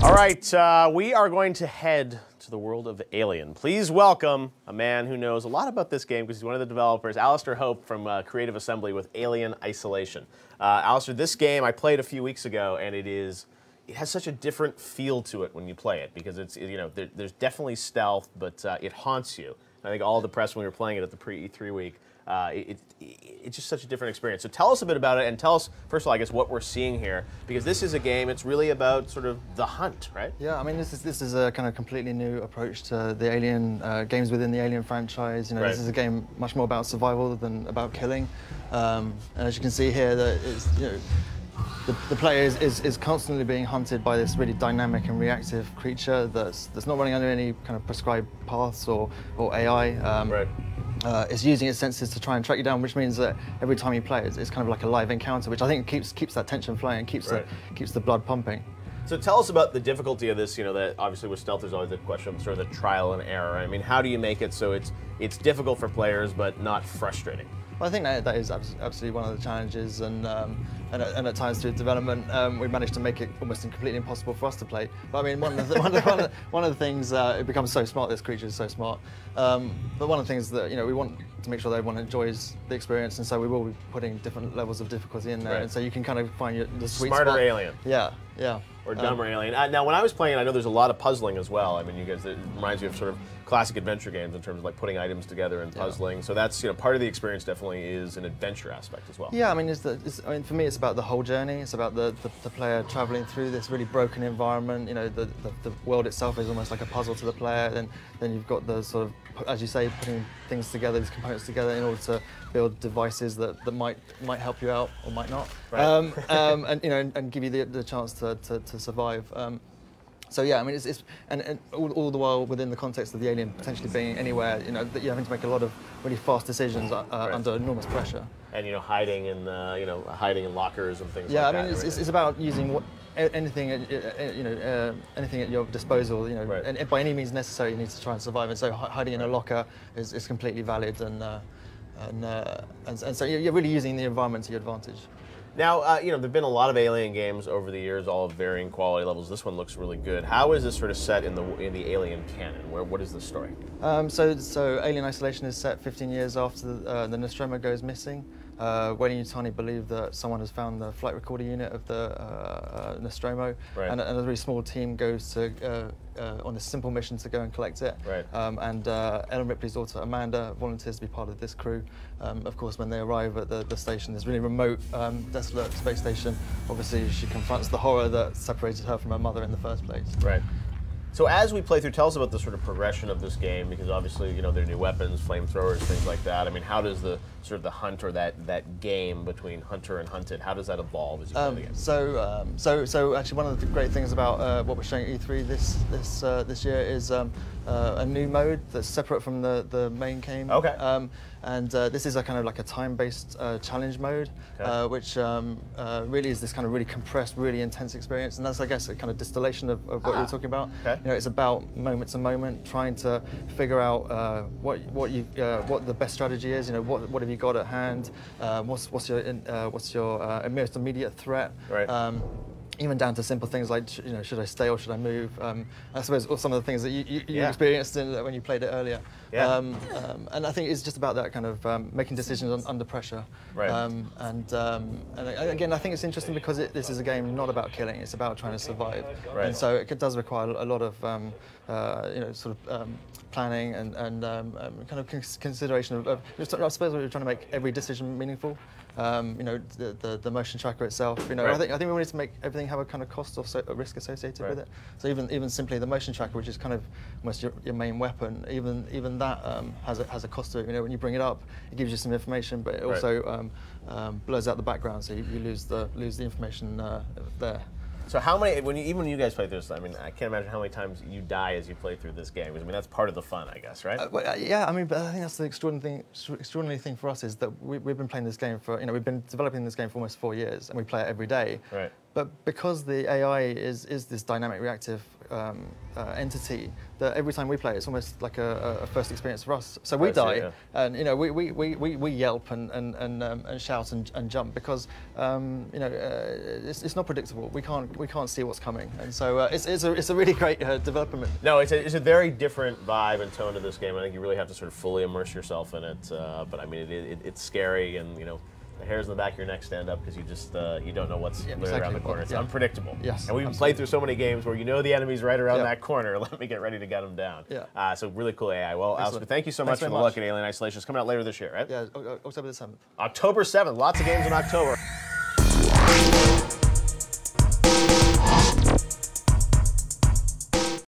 All right, we are going to head to the world of Alien. Please welcome a man who knows a lot about this game because he's one of the developers, Alistair Hope from Creative Assembly with Alien Isolation. Alistair, this game I played a few weeks ago, and it has such a different feel to it when you play it because there's definitely stealth, but it haunts you. I think all the press when we were playing it at the pre-E3 week. It's just such a different experience. So tell us a bit about it, and tell us, first of all, I guess, what we're seeing here, because this is a game, it's really about sort of the hunt, right? Yeah, I mean, this is a kind of completely new approach to the Alien games within the Alien franchise. Right. This is a game much more about survival than about killing. And as you can see here, that it's, the player is constantly being hunted by this really dynamic and reactive creature that's not running under any kind of prescribed paths or AI. Right. It's using its senses to try and track you down, which means that every time you play, it's kind of like a live encounter, which I think keeps that tension flowing, keeps the blood pumping. So tell us about the difficulty of this. That obviously with stealth, there's always the question of sort of the trial and error. I mean, how do you make it so it's difficult for players but not frustrating? Well, I think that is absolutely one of the challenges, and at times through development, we managed to make it almost completely impossible for us to play. But I mean, one of the things, it becomes so smart. This creature is so smart. But one of the things that we want to make sure that everyone enjoys the experience, and so we will be putting different levels of difficulty in there, right. And so you can kind of find the sweet Smarter spot. Alien. Yeah, yeah. Or dumber Alien. Now, when I was playing, I know there's a lot of puzzling as well. I mean, it reminds me of sort of classic adventure games in terms of like putting items together and puzzling. Yeah. So that's part of the experience. Definitely is an adventure aspect as well. Yeah, I mean, for me, it's about the whole journey. It's about the player traveling through this really broken environment. The world itself is almost like a puzzle to the player. Then you've got the sort of, as you say, putting things together, these components together in order to build devices that might help you out or might not, right. and give you the chance to survive. So yeah, I mean, and all the while within the context of the Alien potentially being anywhere, that you're having to make a lot of really fast decisions right. under enormous pressure. And hiding in hiding in lockers and things. Yeah, like I mean, that. it's about using anything anything at your disposal. Right. And by any means necessary, you need to try and survive. And so hiding in a locker is completely valid, and so you're really using the environment to your advantage. Now, there've been a lot of Alien games over the years, all of varying quality levels. This one looks really good. How is this sort of set in the Alien canon? What is the story? So Alien Isolation is set 15 years after the Nostromo goes missing. Weyland-Yutani believe that someone has found the flight recorder unit of the Nostromo, right. and a very small team goes to on a simple mission to go and collect it. Right. And Ellen Ripley's daughter Amanda volunteers to be part of this crew. Of course, when they arrive at the station, this really remote, desolate space station, obviously she confronts the horror that separated her from her mother in the first place. Right. So as we play through, tell us about the sort of progression of this game, because obviously, there are new weapons, flamethrowers, things like that. I mean, how does the sort of the hunt or that game between hunter and hunted, how does that evolve as you play the game? So actually, one of the great things about what we're showing at E3 this year is a new mode that's separate from the main game. Okay. And this is a kind of like a time-based challenge mode, okay. Which really is this kind of really compressed, really intense experience. And that's, I guess, a kind of distillation of what you're talking about. Okay. It's about moment to moment, trying to figure out what the best strategy is. What have you got at hand? What's your most immediate threat? Right. Even down to simple things like, should I stay or should I move? I suppose some of the things that you experienced when you played it earlier. Yeah. And I think it's just about that kind of making decisions under pressure. Right. And again, I think it's interesting because this is a game not about killing; it's about trying to survive. Right. And so it does require a lot of planning and kind of consideration of. I suppose we're trying to make every decision meaningful. The motion tracker itself. Right. I think we wanted to make everything have a kind of cost or risk associated right. with it. So even simply the motion tracker, which is kind of almost your main weapon, even that has a cost to it. When you bring it up, it gives you some information, but it also blurs out the background, so you lose the information there. So how many, even when you guys play through this, I mean, I can't imagine how many times you die as you play through this game. Because, I mean, that's part of the fun, I guess, right? Yeah, I mean, but I think that's the extraordinary thing for us is that we've been playing this game for, we've been developing this game for almost 4 years, and we play it every day. Right. But because the AI is this dynamic reactive entity, that every time we play, it's almost like a first experience for us. So we die, and you know we yelp and shout and jump because you know it's not predictable. We can't see what's coming, and so it's a really great development. No, it's a very different vibe and tone to this game. I think you really have to sort of fully immerse yourself in it. But I mean, it's scary, and you know, the hairs in the back of your neck stand up because you just you don't know what's literally around the corner. It's unpredictable. Yes, and we've played through so many games where you know the enemy's right around that corner. Let me get ready to get them down. Yeah. So really cool AI. Well, Alistair, thank you so much for the look at Alien Isolation. It's coming out later this year, right? Yeah, October the 7th. October 7th. Lots of games in October.